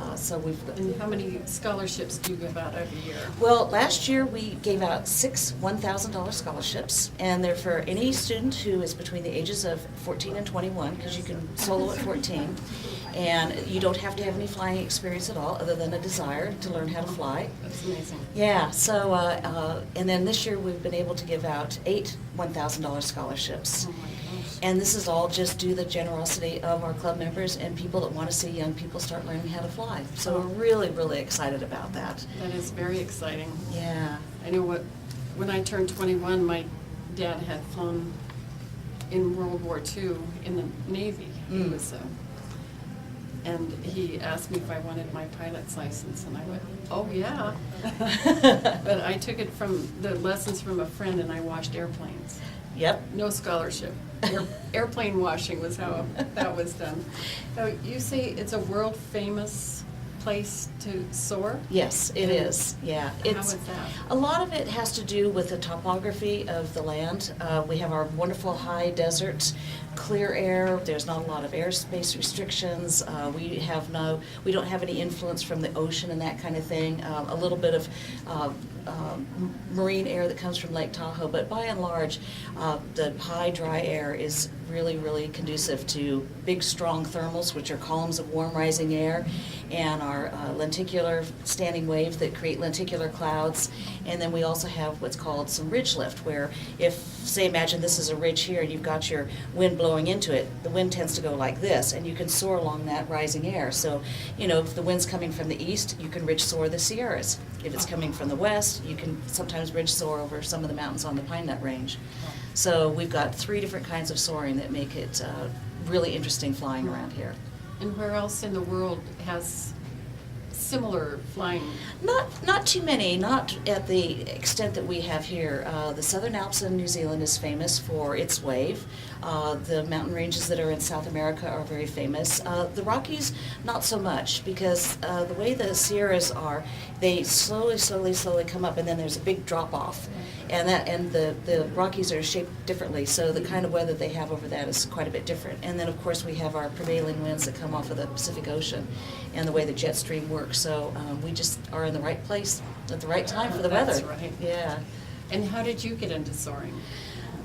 And how many scholarships do you give out every year? Well, last year we gave out 6 $1,000 scholarships, and they're for any student who is between the ages of 14 and 21, because you can solo at 14, and you don't have to have any flying experience at all, other than a desire to learn how to fly. That's amazing. Yeah, so, and then this year we've been able to give out 8 $1,000 scholarships. Oh my gosh. And this is all just due to the generosity of our club members and people that want to see young people start learning how to fly. So we're really, really excited about that. That is very exciting. Yeah. I know when I turned 21, my dad had flown in World War II in the Navy. He was and he asked me if I wanted my pilot's license, and I went, oh yeah. But I took it from the lessons from a friend, and I washed airplanes. Yep. No scholarship. Airplane washing was how that was done. Now, you say it's a world famous place to soar? Yes, it is, yeah. How It's is that? a lot of it has to do with the topography of the land. We have our wonderful high deserts, clear air, there's not a lot of airspace restrictions. We don't have any influence from the ocean and that kind of thing. A little bit of marine air that comes from Lake Tahoe, but by and large, the high dry air is really, really conducive to big, strong thermals, which are columns of warm rising air, and our lenticular standing waves that create lenticular clouds. And then we also have what's called some ridge lift, where if, say, imagine this is a ridge here, and you've got your wind blowing into it, the wind tends to go like this, and you can soar along that rising air. So, if the wind's coming from the east, you can ridge soar the Sierras. If it's coming from the west, you can sometimes ridge soar over some of the mountains on the Pine Nut Range. So we've got 3 different kinds of soaring that make it really interesting flying around here. And where else in the world has similar flying? Not too many, not at the extent that we have here. The Southern Alps in New Zealand is famous for its wave. The mountain ranges that are in South America are very famous. The Rockies, not so much, because the way the Sierras are, they slowly come up, and then there's a big drop off. And the Rockies are shaped differently, so the kind of weather they have over that is quite a bit different. And then, of course, we have our prevailing winds that come off of the Pacific Ocean and the way the jet stream works. So we just are in the right place at the right time for the weather. That's right. Yeah. And how did you get into soaring?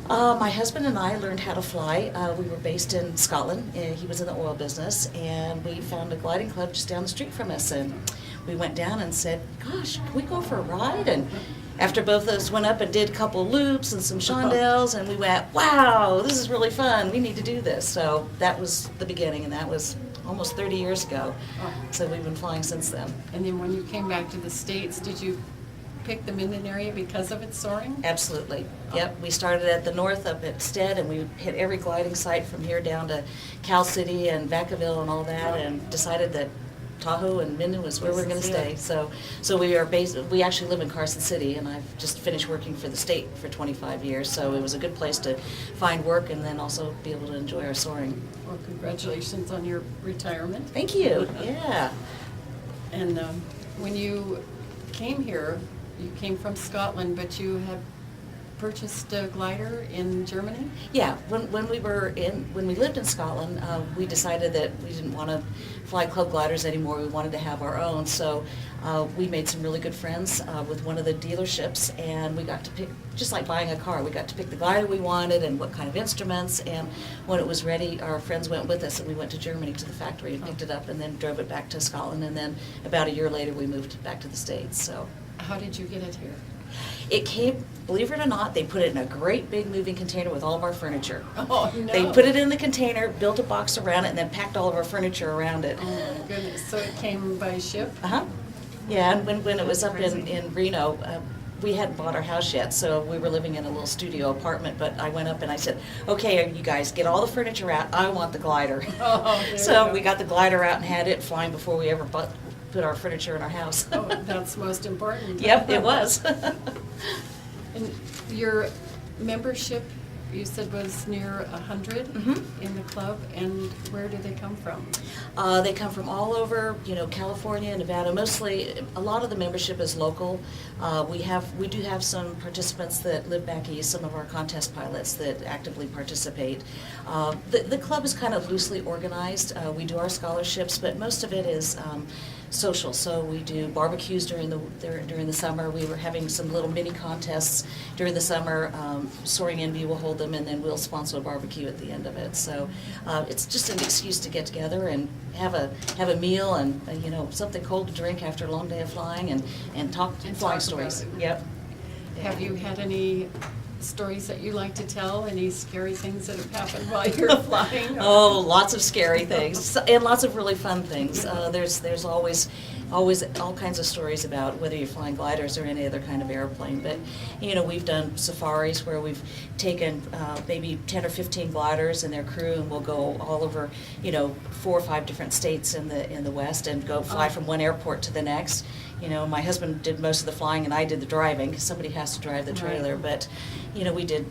My husband and I learned how to fly. We were based in Scotland. He was in the oil business, and we found a gliding club just down the street from us. And we went down and said, gosh, can we go for a ride? And after both of us went up and did a couple loops and some chandelles, and we went, wow, this is really fun. We need to do this. So that was the beginning, and that was almost 30 years ago. So we've been flying since then. And then when you came back to the States, did you pick the Minden area because of its soaring? Absolutely. Yep. We started at the north up at Stead, and we hit every gliding site from here down to Cal City and Vacaville and all that, and decided that Tahoe and Minden was where we're going to stay. So we are based. We actually live in Carson City, and I've just finished working for the state for 25 years. So it was a good place to find work and then also be able to enjoy our soaring. Well, congratulations on your retirement. Thank you. Yeah. And when you came here, you came from Scotland, but you had purchased a glider in Germany? Yeah, when we lived in Scotland, we decided that we didn't want to fly club gliders anymore. We wanted to have our own. So we made some really good friends with one of the dealerships, and we got to pick, just like buying a car, we got to pick the glider we wanted and what kind of instruments. And when it was ready, our friends went with us, and we went to Germany to the factory and picked it up, and then drove it back to Scotland. And then about a year later, we moved back to the States. So how did you get it here? it came, believe it or not, they put it in a great big moving container with all of our furniture. Oh, no. They put it in the container, built a box around it, and then packed all of our furniture around it. Oh, my goodness. So it came by ship? Uh-huh. Yeah, and when it was up in Reno, we hadn't bought our house yet, so we were living in a little studio apartment, but I went up and I said, okay, you guys, get all the furniture out. I want the glider. Oh, there So you we go. got the glider out and had it flying before we ever put our furniture in our house. Oh, that's most important. Yep, it was. And your membership, you said, was near 100 Mhm. in the club, and where do they come from? They come from all over, California, Nevada. Mostly, a lot of the membership is local. We do have some participants that live back east, some of our contest pilots that actively participate. The club is kind of loosely organized. We do our scholarships, but most of it is social. So we do barbecues during the summer. We were having some little mini contests during the summer. Soaring Envy will hold them, and then we'll sponsor a barbecue at the end of it. So it's just an excuse to get together and have a meal and something cold to drink after a long day of flying and talk And flying talk stories. about it. Yep. Have you had any stories that you like to tell? Any scary things that have happened while you're flying? Oh, lots of scary things and lots of really fun things. There's always all kinds of stories about whether you're flying gliders or any other kind of airplane. But we've done safaris where we've taken maybe 10 or 15 gliders and their crew, and we'll go all over 4 or 5 different states in the West and go fly from one airport to the next. My husband did most of the flying and I did the driving because somebody has to drive the trailer. Right. But we did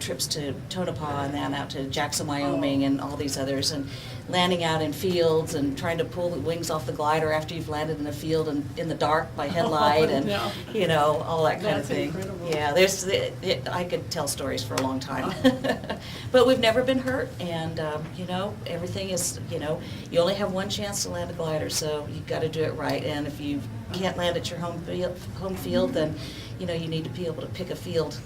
trips to Tonopah and then out to Jackson, Wyoming, and all these others. And landing out in fields and trying to pull the wings off the glider after you've landed in a field and in the dark by headlight and, no. you know, all that kind of That's thing. incredible. Yeah, I could tell stories for a long time. But we've never been hurt, and, you know, everything is, you know, you only have one chance to land a glider, so you've got to do it right. And if you can't land at your home field, then, you know, you need to be able to pick a field,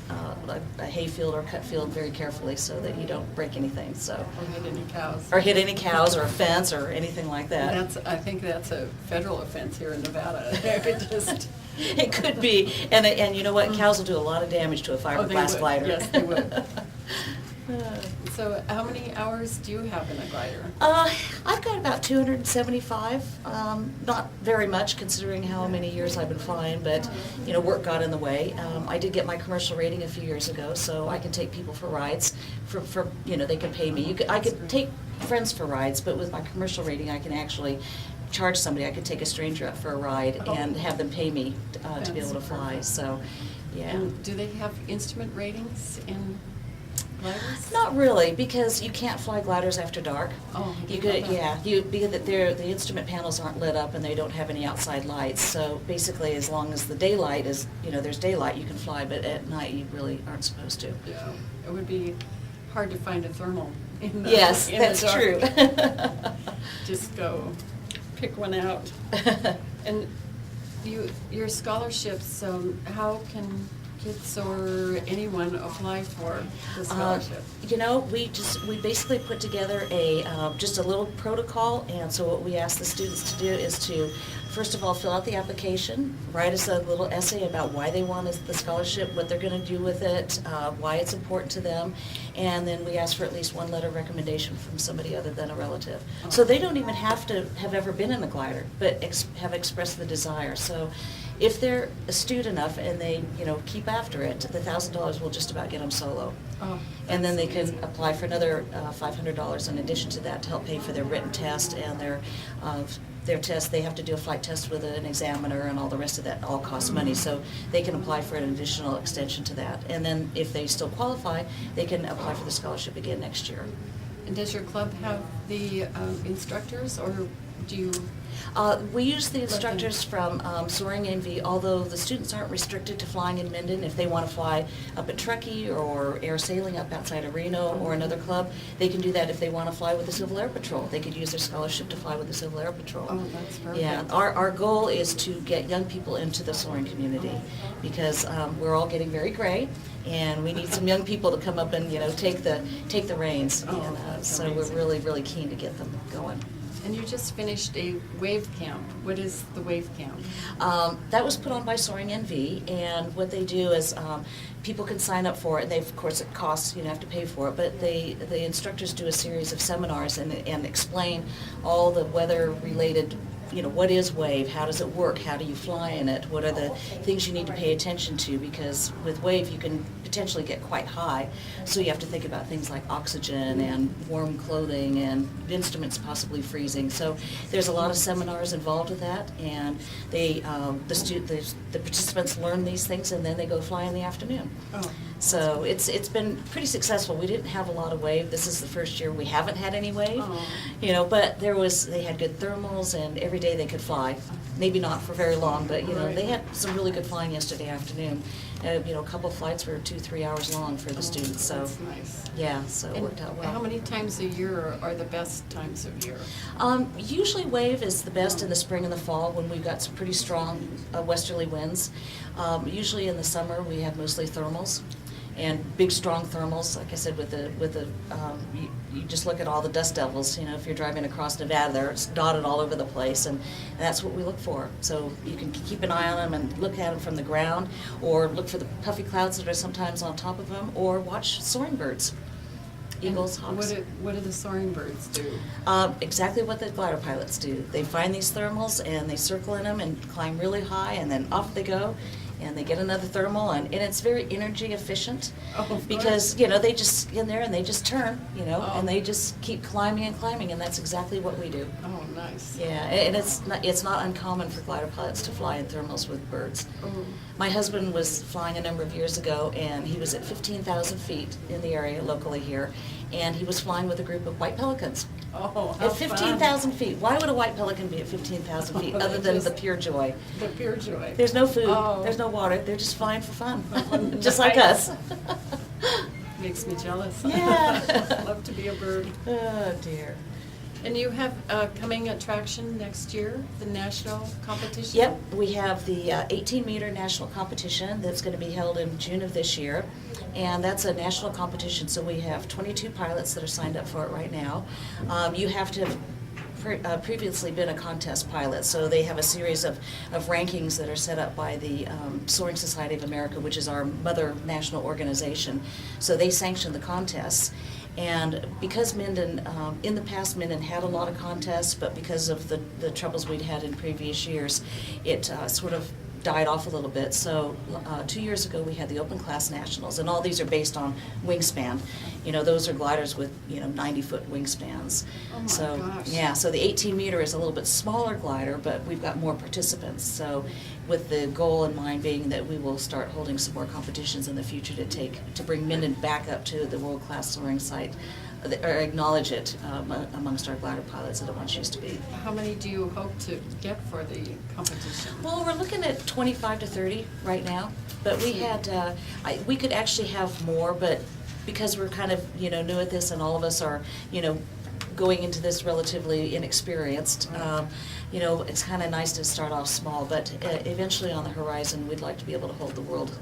a hay field or cut field very carefully so that you don't break anything, so. Or hit any cows. Or hit any cows or a fence or anything like that. I think that's a federal offense here in Nevada. It just. It could be, and you know what, cows will do a lot of damage to a Oh, they fiberglass would. glider. Yes, they would. So how many hours do you have in a glider? I've got about 275, not very much considering how many years I've been flying, but, you know, work got in the way. I did get my commercial rating a few years ago, so I can take people for rides, for you know, they can pay me. I could take friends for rides, but with my commercial rating, I can actually charge somebody. I could take a stranger up for a ride and have them pay me to be able to fly, so, yeah. And do they have instrument ratings in gliders? Not really, because you can't fly gliders after dark. Oh, You I could, didn't know that. yeah, because the instrument panels aren't lit up and they don't have any outside lights. So basically, as long as the daylight is, you know, there's daylight, you can fly, but at night you really aren't supposed to. Yeah, it would be hard to find a thermal in the Yes, in the that's dark. true. Just go pick one out. And your scholarships, how can kids or anyone apply for the scholarship? You know, we basically put together just a little protocol, and so what we ask the students to do is to, first of all, fill out the application, write us a little essay about why they want the scholarship, what they're going to do with it, why it's important to them, and then we ask for at least one letter of recommendation from somebody other than a relative. So they don't even have to have ever been in a glider, but have expressed the desire. So if they're astute enough and they, you know, keep after it, the $1,000 will just about get them solo. Oh, And then they that's can amazing. apply for another $500 in addition to that to help pay for their written test and their test. They have to do a flight test with an examiner, and all the rest of that all costs money. So they can apply for an additional extension to that. And then if they still qualify, they can apply for the scholarship again next year. And does your club have the instructors, or do you? We use the instructors from Soaring NV, although the students aren't restricted to flying in Minden. If they want to fly up at Truckee or air sailing up outside of Reno or another club, they can do that. If they want to fly with the Civil Air Patrol, they could use their scholarship to fly with the Civil Air Patrol. Oh, that's perfect. Yeah, our goal is to get young people into the soaring community, because we're all getting very gray, and we need some young people to come up and, you know, take the reins. Oh, And that's so we're amazing. really, really keen to get them going. And you just finished a wave camp. What is the wave camp? That was put on by Soaring NV, and what they do is people can sign up for it. Of course, it costs, you have to pay for it, but the instructors do a series of seminars and explain all the weather-related, you know, what is wave, how does it work, how do you fly in it, what are the things you need to pay attention to, because with wave you can potentially get quite high, so you have to think about things like oxygen and warm clothing and instruments possibly freezing. So there's a lot of seminars involved with that, and the participants learn these things, and then they go fly in the afternoon. Oh. So it's been pretty successful. We didn't have a lot of wave. This is the first year we haven't had any wave. Oh. You know, but they had good thermals, and every day they could fly. Maybe not for very long, but, you know, Right. they had some really good flying yesterday afternoon. You know, a couple flights were 2-3 hours long for the students, so. That's nice. Yeah, so it And worked out well. how many times a year are the best times of year? Usually wave is the best in the spring and the fall when we've got some pretty strong westerly winds. Usually in the summer we have mostly thermals, and big strong thermals. Like I said, you just look at all the dust devils. You know, if you're driving across Nevada, they're dotted all over the place, and that's what we look for. So you can keep an eye on them and look at them from the ground, or look for the puffy clouds that are sometimes on top of them, or watch soaring birds. Eagles, And hawks. What do the soaring birds do? Exactly what the glider pilots do. They find these thermals and they circle in them and climb really high, and then off they go, and they get another thermal, and it's very energy efficient. Oh, of course. Because, you know, they just get in there and they just turn, you know, Oh. and they just keep climbing and climbing, and that's exactly what we do. Oh, nice. Yeah, and it's not uncommon for glider pilots to fly in thermals with birds. Oh. My husband was flying a number of years ago, and he was at 15,000 feet in the area locally here, and he was flying with a group of white pelicans. Oh, how At 15,000 feet. Why would a white pelican be at 15,000 feet, other than the pure joy? The pure joy. There's no food, Oh. there's no water, they're just flying for fun, just like us. Makes me jealous. Yeah. I'd love to be a bird. Oh, dear. And you have a coming attraction next year, the national competition? Yep, we have the 18-meter national competition that's going to be held in June of this year, and that's a national competition, so we have 22 pilots that are signed up for it right now. You have to have previously been a contest pilot, so they have a series of rankings that are set up by the Soaring Society of America, which is our mother national organization. So they sanction the contests. And because Minden, in the past, Minden had a lot of contests, but because of the troubles we'd had in previous years, it sort of died off a little bit. So 2 years ago, we had the open class nationals, and all these are based on wingspan. You know, those are gliders with, 90-foot wingspans. Oh my So, gosh. yeah, so the 18-meter is a little bit smaller glider, but we've got more participants. So with the goal in mind being that we will start holding some more competitions in the future to bring Minden back up to the world-class soaring site, or acknowledge it amongst our glider pilots that it once used to be. How many do you hope to get for the competition? Well, we're looking at 25 to 30 right now, but we had, we could actually have more, but because we're kind of, new at this and all of us are, going into this relatively inexperienced, it's kind of nice to start off small, but eventually on the horizon, we'd like to be able to hold the world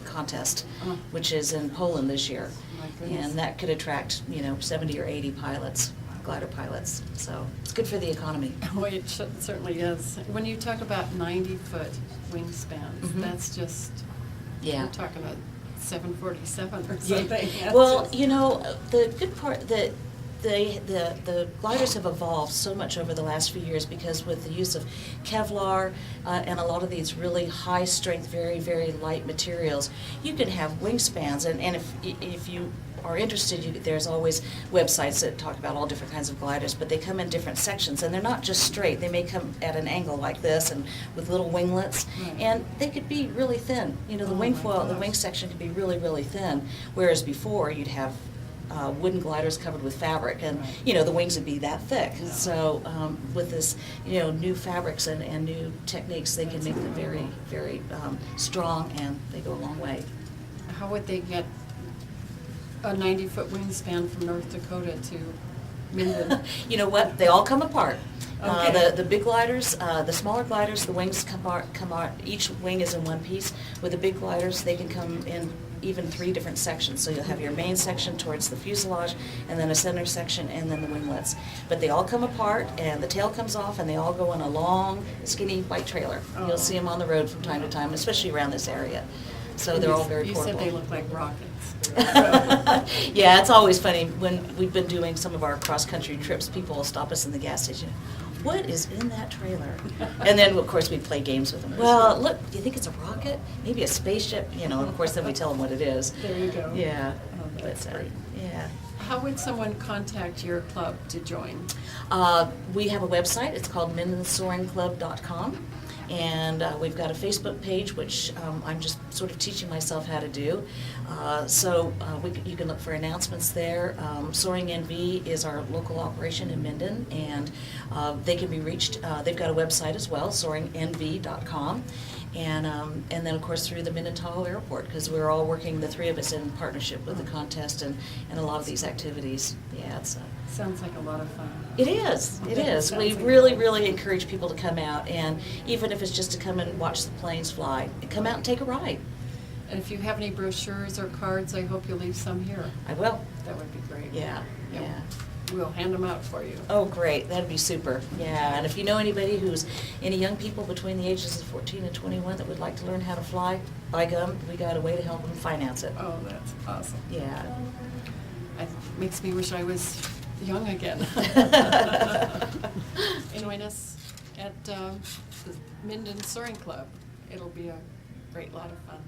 contest, which is in Poland this year. My goodness. And that could attract, 70 or 80 pilots, glider pilots, so it's good for the economy. Oh, it certainly is. When you talk about 90-foot wingspans, Mhm. that's just, Yeah. we're talking about 747 or Yeah. something. That's Well, just- the good part that the gliders have evolved so much over the last few years because with the use of Kevlar and a lot of these really high strength, very, very light materials, you can have wingspans. And if you are interested, there's always websites that talk about all different kinds of gliders, but they come in different sections, and they're not just straight. They may come at an angle like this and with little winglets, Right. and they could be really thin. The Oh wing my foil, the gosh. wing section could be really, really thin, whereas before you'd have wooden gliders covered with fabric, and Right. the wings would be that thick. Yeah. So with this, new fabrics and new techniques, they can make them very, very strong, and they go a long way. How would they get a 90-foot wingspan from North Dakota to Minden? You know what? They all come apart. Okay. The big gliders, the smaller gliders, the wings come out. Each wing is in one piece. With the big gliders, they can come in even 3 different sections. So you'll have your main section towards the fuselage, and then a center section, and then the winglets. But they all come apart, and the tail comes off, and they all go in a long, skinny white trailer. Oh. You'll see them on the road from time to time, especially around this area. So they're all very You portable. said they look like rockets. Yeah, it's always funny when we've been doing some of our cross-country trips, people will stop us in the gas station. What is in that trailer? And then, of course, we play games with them. Well, look, do you think it's a rocket? Maybe a spaceship? Of course, then we tell them what it is. There you go. Yeah. Oh, that's But, great. yeah. How would someone contact your club to join? We have a website. It's called MindenSoaringClub.com. And we've got a Facebook page, which I'm just sort of teaching myself how to do. You can look for announcements there. Soaring NV is our local operation in Minden, and they can be reached. They've got a website as well, soaringnv.com. And then, of course, through the Minden Tahoe Airport, because we're all working, the 3 of us, in partnership with the contest and a lot of these activities. Yeah, it's Sounds like a lot of fun. It is. It is. We Sounds like really, fun. really encourage people to come out, and even if it's just to come and watch the planes fly, come out and take a ride. And if you have any brochures or cards, I hope you'll leave some here. I will. That would be great. Yeah. Yep. Yeah. We'll hand them out for you. Oh, great. That'd be super. Yeah. And if you know anybody any young people between the ages of 14 and 21 that would like to learn how to fly, by gum, we got a way to help them finance it. Oh, that's awesome. Yeah. It makes me wish I was young again. Join us at the Minden Soaring Club. It'll be a great lot of fun.